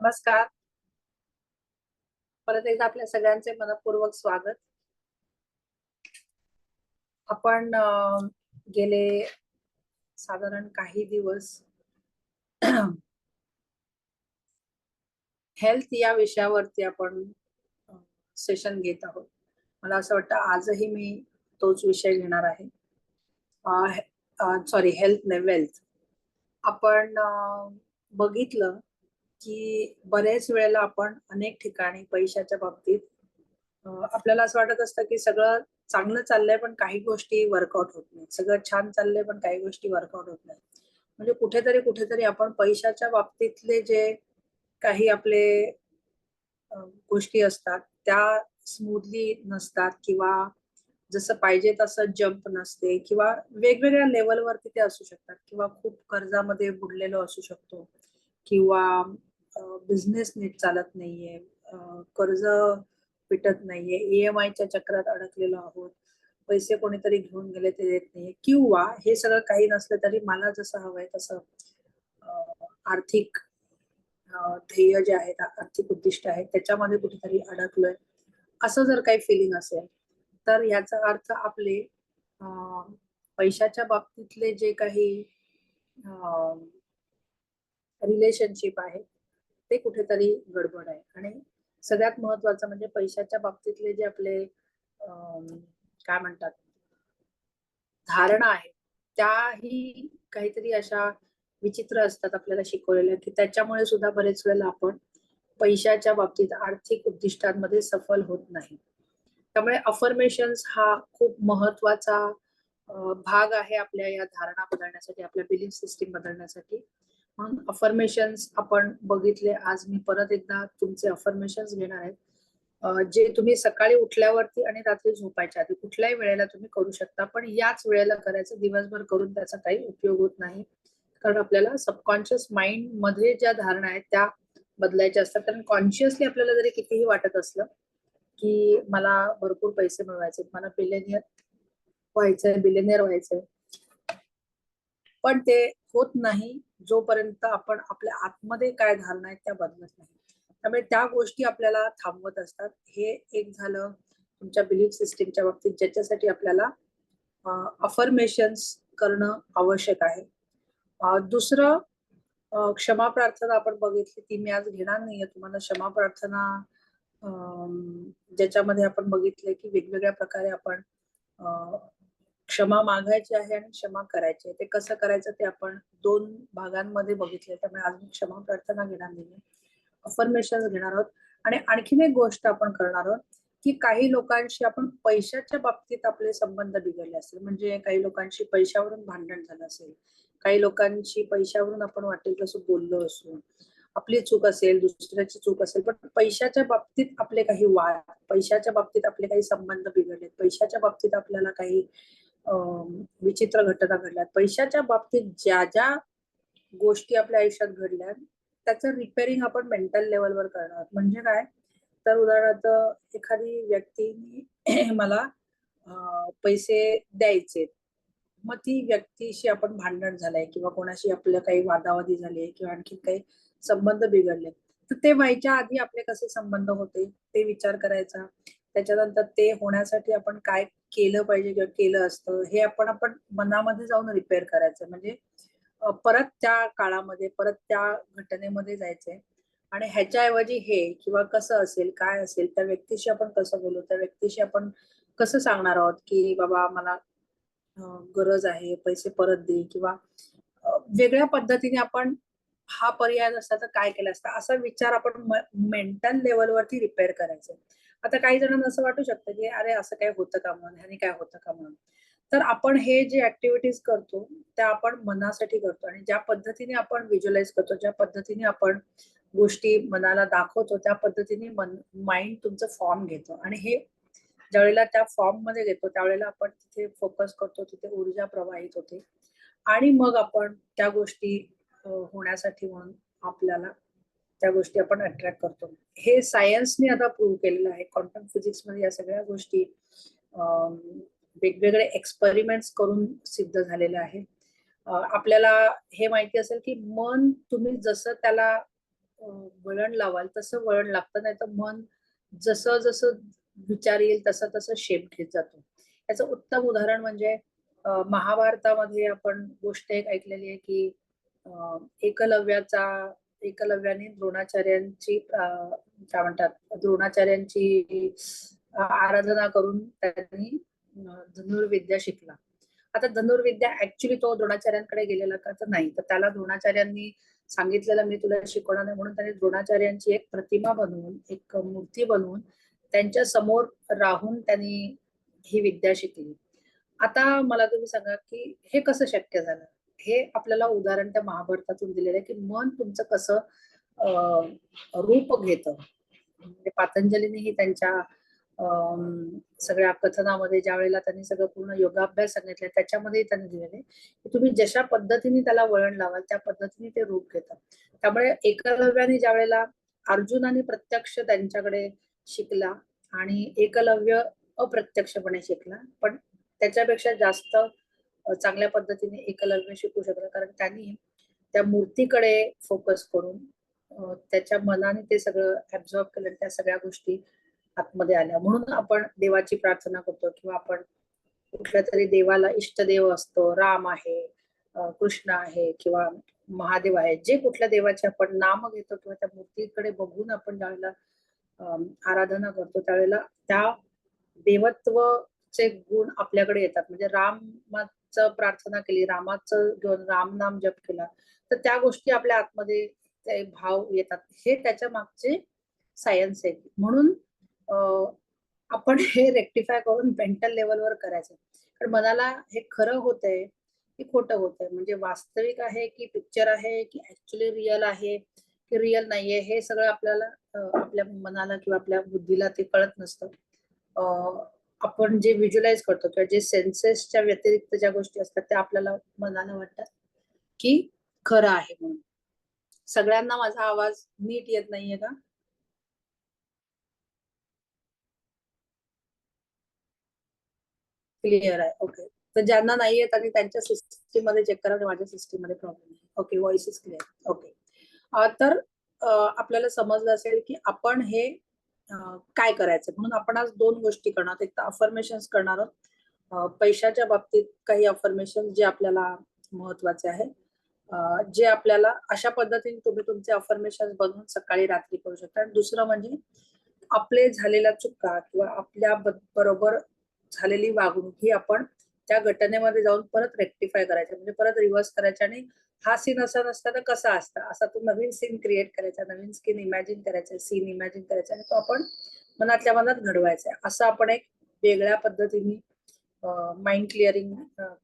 नमस्कार. परत एकदा आपल्या सगळ्यांचे मनपूर्वक स्वागत. आपण गेले साधारण काही दिवस हेल्थ या विषयावरती आपण सेशन घेत आहोत. मला असं वाटतं आजही मी तोच विषय घेणार आहे. सॉरी, हेल्थ नाही, वेल्थ. आपण बघितलं की बरेच वेळेला आपण अनेक ठिकाणी पैशाच्या बाबतीत आपल्याला असं वाटत असतं की सगळं चांगलं चाललंय पण काही गोष्टी वर्कआउट होत नाही, सगळं छान चाललंय पण काही गोष्टी वर्कआउट होत नाही. म्हणजे कुठेतरी कुठेतरी आपण पैशाच्या बाबतीतले जे काही आपले गोष्टी असतात त्या स्मूथली नसतात, किंवा जसं पाहिजे तसं जंप नसते, किंवा वेगवेगळ्या लेवलवरती ते असू शकतात, किंवा खूप कर्जामध्ये बुडलेलो असू शकतो, किंवा बिझनेस नीट चालत नाहीये, कर्ज पिटत नाहीये, ईएमआयच्या चक्रात अडकलेलो आहोत, पैसे कोणीतरी घेऊन गेले ते देत नाहीये, किंवा हे सगळं काही नसलं तरी मला जसं हवंय तसं आर्थिक ध्येय जे आहेत, आर्थिक उद्दिष्ट आहेत, त्याच्यामध्ये कुठेतरी अडकलोय, असं जर काही फिलिंग असेल तर याचा अर्थ आपले पैशाच्या बाबतीतले जे काही रिलेशनशिप आहे ते कुठेतरी गडबड आहे. आणि सगळ्यात महत्वाचं म्हणजे पैशाच्या बाबतीतले जे आपले काय म्हणतात धारणा आहे, त्याही काहीतरी अशा विचित्र असतात आपल्याला शिकवलेल्या, की त्याच्यामुळे सुद्धा बरेच वेळेला आपण पैशाच्या बाबतीत आर्थिक उद्दिष्टांमध्ये सफल होत नाही. त्यामुळे अफर्मेशन्स हा खूप महत्वाचा भाग आहे आपल्या या धारणा बदलण्यासाठी, आपल्या बिलीफ सिस्टीम बदलण्यासाठी. म्हणून अफर्मेशन्स आपण बघितले. आज मी परत एकदा तुमचे अफर्मेशन्स घेणार आहे, जे तुम्ही सकाळी उठल्यावरती आणि रात्री झोपायच्या आधी कुठल्याही वेळेला तुम्ही करू शकता, पण याच वेळेला करायचं. दिवसभर करून त्याचा काही उपयोग होत नाही, कारण आपल्याला सबकॉन्शियस माइंड मध्ये ज्या धारणा आहेत त्या बदलायच्या असतात. कारण कॉन्शियसली आपल्याला जरी कितीही वाटत असलं की मला भरपूर पैसे मिळवायचे, मला बिलियनियर व्हायचंय, पण ते होत नाही जोपर्यंत आपण आपल्या आतमध्ये काय धारणा आहेत त्या बदलत नाही. त्यामुळे त्या गोष्टी आपल्याला थांबवत असतात. हे एक झालं तुमच्या बिलीफ सिस्टीमच्या बाबतीत, ज्याच्यासाठी आपल्याला अफर्मेशन्स करणं आवश्यक आहे. दुसरं, क्षमा प्रार्थना आपण बघितली, ती मी आज घेणार नाहीये. तुम्हाला क्षमा प्रार्थना ज्याच्यामध्ये आपण बघितले की वेगवेगळ्या प्रकारे आपण क्षमा मागायची आहे आणि क्षमा करायची आहे. ते कसं करायचं ते आपण 2 भागांमध्ये बघितले. त्यामुळे आज मी क्षमा प्रार्थना घेणार नाहीये, अफर्मेशन घेणार आहोत. आणि आणखीन एक गोष्ट आपण करणार आहोत की काही लोकांशी आपण पैशाच्या बाबतीत आपले संबंध बिघडले असेल, म्हणजे काही लोकांशी पैशावरून भांडण झालं असेल, काही लोकांशी पैशावरून आपण वाटेल तसं बोललो असू, आपली चूक असेल, दुसऱ्याची चूक असेल, पण पैशाच्या बाबतीत आपले काही वाद, पैशाच्या बाबतीत आपले काही संबंध बिघडलेत, पैशाच्या बाबतीत आपल्याला काही विचित्र घटना घडल्यात, पैशाच्या बाबतीत ज्या ज्या गोष्टी आपल्या आयुष्यात घडल्या त्याचं रिपेअरिंग आपण मेंटल लेवलवर करणार आहोत. म्हणजे काय, तर उदाहरणार्थ एखादी व्यक्ती मला पैसे द्यायचे, मग ती व्यक्तीशी आपण भांडण झालंय, किंवा कोणाशी आपलं काही वादावादी झाली, किंवा आणखी काही संबंध बिघडले, तर ते व्हायच्या आधी आपले कसे संबंध होते ते विचार करायचा. त्याच्यानंतर ते होण्यासाठी आपण काय केलं पाहिजे किंवा केलं असतं हे आपण मनामध्ये जाऊन रिपेअर करायचं. म्हणजे परत त्या काळामध्ये, परत त्या घटनेमध्ये जायचंय, आणि ह्याच्याऐवजी हे, किंवा कसं असेल, काय असेल, त्या व्यक्तीशी आपण कसं बोलू, त्या व्यक्तीशी आपण कसं सांगणार आहोत की बाबा मला गरज आहे, पैसे परत दे, किंवा वेगळ्या पद्धतीने आपण हा पर्याय नसता तर काय केलं असतं, असा विचार आपण मेंटल लेवलवरती रिपेअर करायचं. आता काही जणांना असं वाटू शकतं की अरे असं काय होतं का म्हणून, ह्याने काय होतं का म्हणून. तर आपण हे जे ऍक्टिव्हिटीज करतो त्या आपण मनासाठी करतो, आणि ज्या पद्धतीने आपण व्हिज्युअलाइज करतो, ज्या पद्धतीने आपण गोष्टी मनाला दाखवतो, त्या पद्धतीने माइंड तुमचं फॉर्म घेतो. आणि हे ज्यावेळेला त्या फॉर्म मध्ये घेतो त्यावेळेला आपण तिथे फोकस करतो, तिथे ऊर्जा प्रवाहित होते, आणि मग आपण त्या गोष्टी होण्यासाठी म्हणून आपल्याला त्या गोष्टी आपण अट्रॅक्ट करतो. हे सायन्सने आता प्रूव्ह केलेलं आहे. क्वांटम फिजिक्स मध्ये या सगळ्या गोष्टी वेगवेगळे एक्सपेरिमेंट्स करून सिद्ध झालेले आहे. आपल्याला हे माहिती असेल की मन तुम्ही जसं त्याला वळण लावाल तसं वळण लागतं, नाही तर मन जसं जसं विचार येईल तसं तसं शेप घेत जातो. याचं उत्तम उदाहरण म्हणजे महाभारतामध्ये आपण गोष्ट एक ऐकलेली आहे की एकलव्याचा एकलव्याने द्रोणाचार्यांची काय म्हणतात द्रोणाचार्यांची आराधना करून त्यांनी धनुर्विद्या शिकला. आता धनुर्विद्या ऍक्च्युली तो द्रोणाचार्यांकडे गेलेला का, तर नाही. तर त्याला द्रोणाचार्यांनी सांगितलेलं मी तुला शिकवणार नाही, म्हणून त्यांनी द्रोणाचार्यांची एक प्रतिमा बनवून, एक मूर्ती बनवून त्यांच्या समोर राहून त्यांनी ही विद्या शिकली. आता मला तुम्ही सांगा की हे कसं शक्य झालं. हे आपल्याला उदाहरण त्या महाभारतातून दिलेलं आहे की मन तुमचं कसं रूप घेतं. म्हणजे पातंजलीनेही त्यांच्या सगळ्या कथनामध्ये ज्या वेळेला त्यांनी सगळं पूर्ण योगाभ्यास सांगितले त्याच्यामध्ये त्यांनी दिलेले की तुम्ही जशा पद्धतीने त्याला वळण लावाल त्या पद्धतीने ते रूप घेतात. त्यामुळे एकलव्याने ज्या वेळेला अर्जुनाने प्रत्यक्ष त्यांच्याकडे शिकला आणि एकलव्य अप्रत्यक्षपणे शिकला, पण त्याच्यापेक्षा जास्त चांगल्या पद्धतीने एकलव्य शिकू शकला, कारण त्यांनी त्या मूर्तीकडे फोकस करून त्याच्या मनाने ते सगळं ऍब्झॉर्ब केलं, त्या सगळ्या गोष्टी आतमध्ये आल्या. म्हणून आपण देवाची प्रार्थना करतो किंवा आपण कुठल्या तरी देवाला इष्टदेव असतो, राम आहे, कृष्ण आहे किंवा महादेव आहे, जे कुठल्या देवाचे आपण नाम घेतो किंवा त्या मूर्तीकडे बघून आपण ज्यावेळेला आराधना करतो त्यावेळेला त्या देवत्वचे गुण आपल्याकडे येतात. म्हणजे रामाचं प्रार्थना केली, रामाचं घेऊन राम नाम जप केला, तर त्या गोष्टी आपल्या आतमध्ये ते भाव येतात. हे त्याच्या मागचे सायन्स आहे. म्हणून आपण हे रेक्टिफाय करून मेंटल लेवलवर करायचं. कारण मनाला हे खरं होतंय की खोटं होतंय, म्हणजे वास्तविक आहे की पिक्चर आहे की ऍक्च्युली रिअल आहे की रिअल नाहीये, हे सगळं आपल्याला आपल्या मनाला किंवा आपल्या बुद्धीला ते कळत नसतं. आपण जे व्हिज्युअलाइज करतो किंवा जे सेन्सेसच्या व्यतिरिक्त ज्या गोष्टी असतात त्या आपल्याला मनाला वाटतात की खरं आहे म्हणून. सगळ्यांना माझा आवाज नीट येत नाहीये का? क्लिअर आहे. ओके. तर ज्यांना नाही येत आणि त्यांच्या सिस्टीम मध्ये चेक करा, माझ्या सिस्टीम मध्ये प्रॉब्लेम आहे. Okay, voice is clear. Okay. तर आपल्याला समजलं असेल की आपण हे काय करायचं. म्हणून आपण आज दोन गोष्टी करणार आहोत. एक तर अफर्मेशन करणार आहोत. पैशाच्या बाबतीत काही अफर्मेशन जे आपल्याला महत्वाचे आहे, जे आपल्याला अशा पद्धतीने तुम्ही तुमचे अफर्मेशन बनवून सकाळी रात्री करू शकता. आणि दुसरं म्हणजे आपले झालेल्या चुका किंवा आपल्या बरोबर झालेली वागणूक ही आपण त्या घटनेमध्ये जाऊन परत रेक्टिफाय करायचं, म्हणजे परत रिव्हर्स करायचं आणि हा सीन असा नसता तर कसा असता, असा तो नवीन सीन क्रिएट करायचा, नवीन स्किन इमॅजिन करायचा, सीन इमॅजिन करायचा आणि तो आपण मनातल्या मनात घडवायचा. असं आपण एक वेगळ्या पद्धतीने माइंड क्लिअरिंग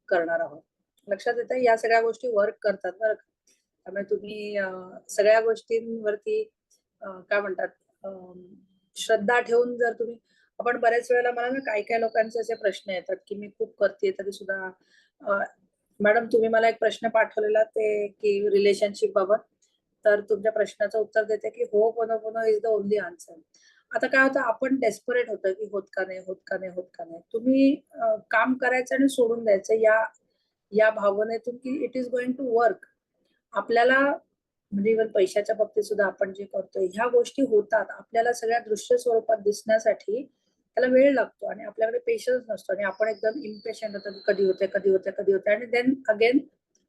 करणार आहोत. लक्षात येतं, या सगळ्या गोष्टी वर्क करतात बरं का. त्यामुळे तुम्ही सगळ्या गोष्टींवरती काय म्हणतात श्रद्धा ठेवून जर तुम्ही, आपण बऱ्याच वेळेला मला ना काही काही लोकांचे असे प्रश्न येतात की मी खूप करते तरी सुद्धा मॅडम तुम्ही मला एक प्रश्न पाठवलेला ते की रिलेशनशिप बाबत, तर तुमच्या प्रश्नाचं उत्तर देते की हो पण पण इज द ओनली आन्सर. आता काय होतं, आपण डेस्परेट होतं की होत का नाही, होत का नाही, होत का नाही. तुम्ही काम करायचं आणि सोडून द्यायचं या या भावनेतून की it is going to work. आपल्याला म्हणजे इव्हन पैशाच्या बाबतीत सुद्धा आपण जे करतोय ह्या गोष्टी होतात, आपल्याला सगळ्या दृश्य स्वरूपात दिसण्यासाठी त्याला वेळ लागतो आणि आपल्याकडे पेशन्स नसतो आणि आपण एकदम इम्पेशंट होतो, कधी होते कधी होते कधी होते, आणि देन अगेन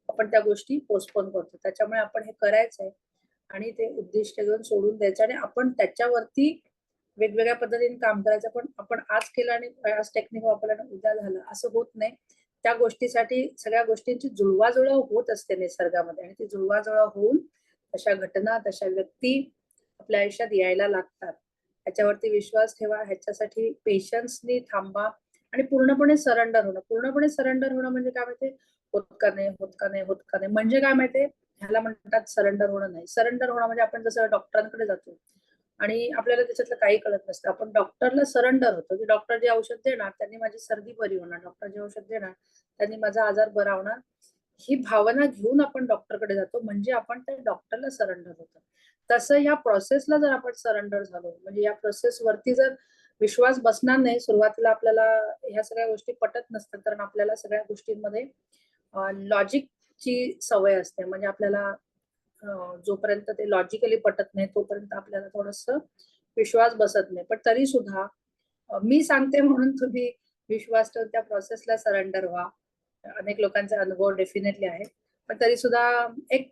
आपण त्या गोष्टी पोस्टपोन करतो. त्याच्यामुळे आपण हे करायचंय आणि ते उद्दिष्ट घेऊन सोडून द्यायचं आणि आपण त्याच्यावरती वेगवेगळ्या पद्धतीने काम करायचं. पण आपण आज केलं आणि आज टेक्निक वापरलं आणि उद्या झालं असं होत नाही. त्या गोष्टीसाठी सगळ्या गोष्टींची जुळवाजुळव होत असते निसर्गामध्ये, आणि ती जुळवाजुळव होऊन तशा घटना तशा व्यक्ती आपल्या आयुष्यात यायला लागतात. ह्याच्यावरती विश्वास ठेवा, ह्याच्यासाठी पेशन्सनी थांबा आणि पूर्णपणे सरेंडर होणं. पूर्णपणे सरेंडर होणं म्हणजे काय माहितीये, होत का नाही, होत का नाही, होत का नाही, म्हणजे काय माहितीये, ह्याला म्हणतात सरेंडर होणं. नाही, सरेंडर होणं म्हणजे आपण जसं डॉक्टरांकडे जातो आणि आपल्याला त्याच्यातलं काही कळत नसतं, आपण डॉक्टरला सरेंडर होतो की डॉक्टर जे औषध देणार त्यांनी माझी सर्दी बरी होणार, डॉक्टर जे औषध देणार त्यांनी माझा आजार बरा होणार, ही भावना घेऊन आपण डॉक्टरकडे जातो, म्हणजे आपण त्या डॉक्टरला सरेंडर होतो. तसं या प्रोसेसला जर आपण सरेंडर झालो, म्हणजे या प्रोसेस वरती जर विश्वास बसणार नाही, सुरुवातीला आपल्याला ह्या सगळ्या गोष्टी पटत नसतात, कारण आपल्याला सगळ्या गोष्टींमध्ये लॉजिकची सवय असते. म्हणजे आपल्याला जोपर्यंत ते लॉजिकली पटत नाही तोपर्यंत आपल्याला थोडस विश्वास बसत नाही. पण तरी सुद्धा मी सांगते म्हणून तुम्ही विश्वास ठेवून त्या प्रोसेसला सरेंडर व्हा. अनेक लोकांचे अनुभव डेफिनेटली आहेत. पण तरी सुद्धा एक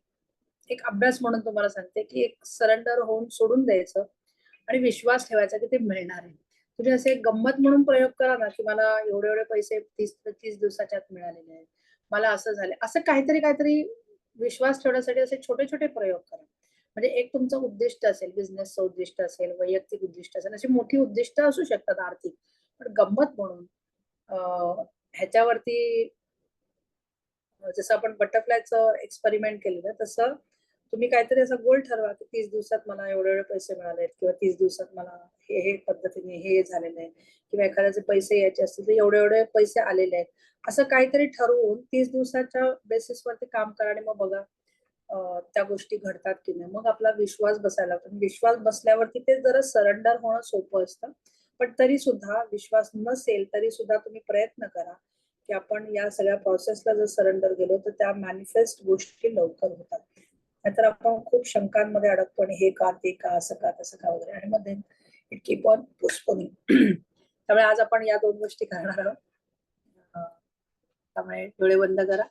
एक अभ्यास म्हणून तुम्हाला सांगते की एक सरेंडर होऊन सोडून द्यायचं आणि विश्वास ठेवायचा की ते मिळणार आहे. तुम्ही असे एक गंमत म्हणून प्रयोग करा ना की मला एवढे एवढे पैसे 30 दिवसाच्या आत मिळालेले आहेत, मला असं झालं, असं काहीतरी काहीतरी विश्वास ठेवण्यासाठी असे छोटे छोटे प्रयोग करा. म्हणजे एक तुमचं उद्दिष्ट असेल, बिझनेसचं उद्दिष्ट असेल, वैयक्तिक उद्दिष्ट असेल, अशी मोठी उद्दिष्ट असू शकतात आर्थिक. पण गंमत म्हणून ह्याच्यावरती जसं आपण बटरफ्लायचं एक्सपेरिमेंट केलेलं तसं तुम्ही काहीतरी असं गोल ठरवा की 30 दिवसात मला एवढे एवढे पैसे मिळाले आहेत किंवा 30 दिवसात मला हे हे पद्धतीने हे झालेलं आहे किंवा एखाद्याचे पैसे यायचे असतील तर एवढे एवढे पैसे आलेले आहेत, असं काहीतरी ठरवून 30 दिवसाच्या बेसिसवरती काम करा आणि मग बघा त्या गोष्टी घडतात की नाही. मग आपला विश्वास बसायला लागतो. विश्वास बसल्यावरती ते जरा सरेंडर होणं सोपं असतं. पण तरी सुद्धा विश्वास नसेल तरी सुद्धा तुम्ही प्रयत्न करा की आपण या सगळ्या प्रोसेसला जर सरेंडर गेलो तर त्या मॅनिफेस्ट गोष्टी लवकर होतात. नाहीतर आपण खूप शंकांमध्ये अडकतो आणि हे का, ते का, असं का, तसं का वगैरे, आणि मध्ये इट कीप ऑन पोस्टपोनिंग. त्यामुळे आज आपण या दोन गोष्टी करणार आहोत. त्यामुळे डोळे बंद करा.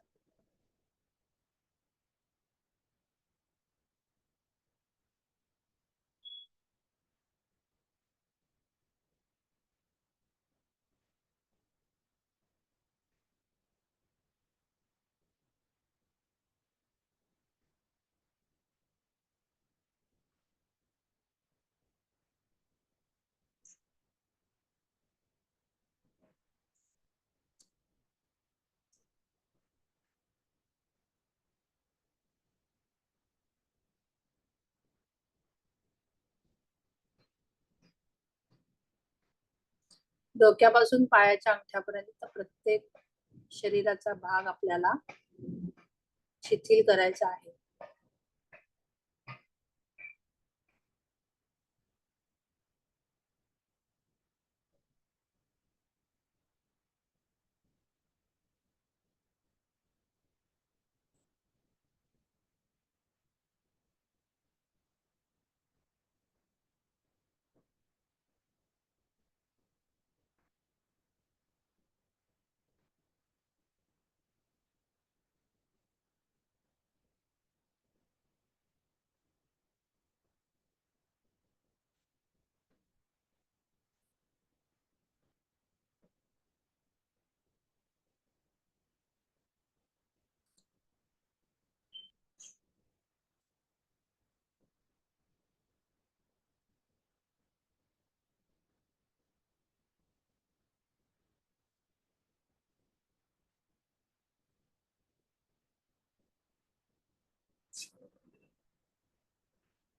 डोक्यापासून पायाच्या अंगठ्यापर्यंत प्रत्येक शरीराचा भाग आपल्याला शिथिल करायचा आहे.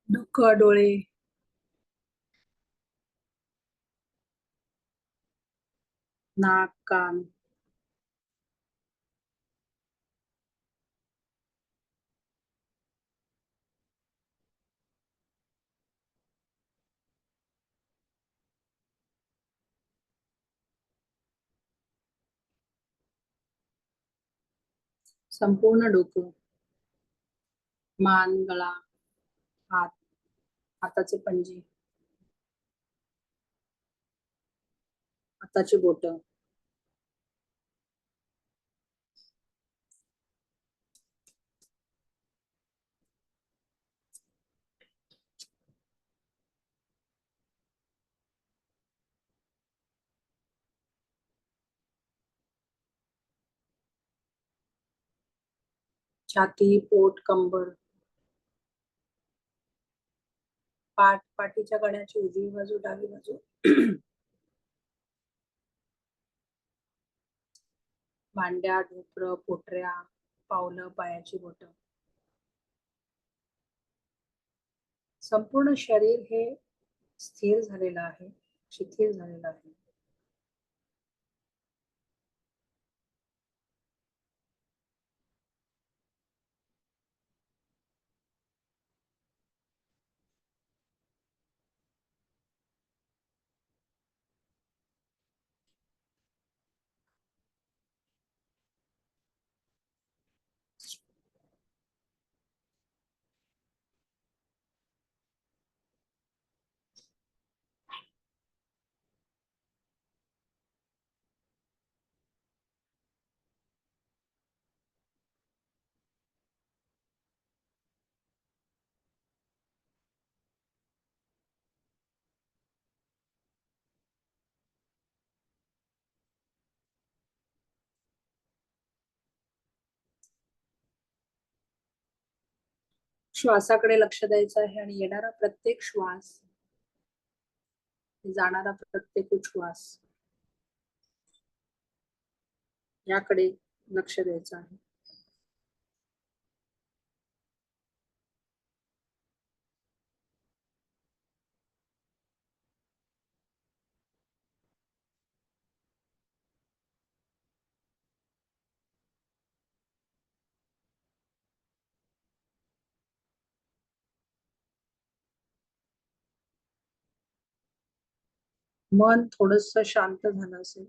डोकं, डोळे, नाक, कान, संपूर्ण डोकं, मान, गळा, हात, हाताचे पंजे, हाताची बोटं, छाती, पोट, कंबर, पाठ, पाठीच्या कण्याची उजवी बाजू, डावी बाजू, मांड्या, ढोपरं, पोटऱ्या, पावलं, पायाची बोटं. संपूर्ण शरीर हे स्थिर झालेलं आहे, शिथिल झालेलं आहे. श्वासाकडे लक्ष द्यायचं आहे आणि येणारा प्रत्येक श्वास, जाणारा प्रत्येक उच्छ्वास याकडे लक्ष द्यायचं आहे. मन थोडंसं शांत झालं असेल,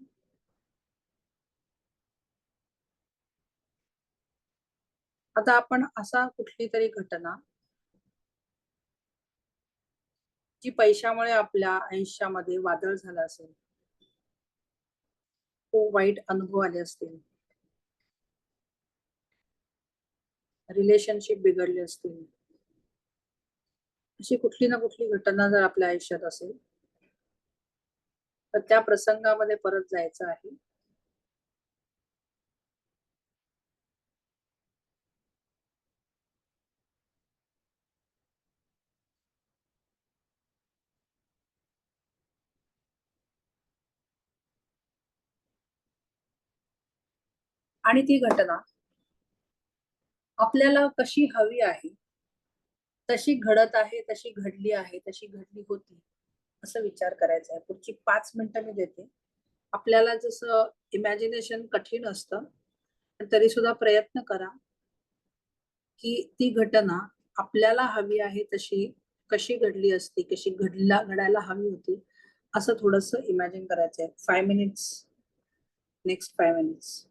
आता आपण असा कुठली तरी घटना जी पैशामुळे आपल्या आयुष्यामध्ये वादळ झालं असेल, खूप वाईट अनुभव आले असतील, रिलेशनशिप बिघडले असतील, अशी कुठली ना कुठली घटना जर आपल्या आयुष्यात असेल, तर त्या प्रसंगामध्ये परत जायचं आहे आणि ती घटना आपल्याला कशी हवी आहे, तशी घडत आहे, तशी घडली आहे, तशी घडली होती, असं विचार करायचा आहे. पुढची 5 मिनिटं मी देते. आपल्याला जसं इमॅजिनेशन कठीण असतं, पण तरी सुद्धा प्रयत्न करा की ती घटना आपल्याला हवी आहे तशी कशी घडली असती, कशी घडायला हवी होती, असं थोडंसं इमॅजिन करायचंय. 5 मिनिट्स, नेक्स्ट 5 मिनिट्स.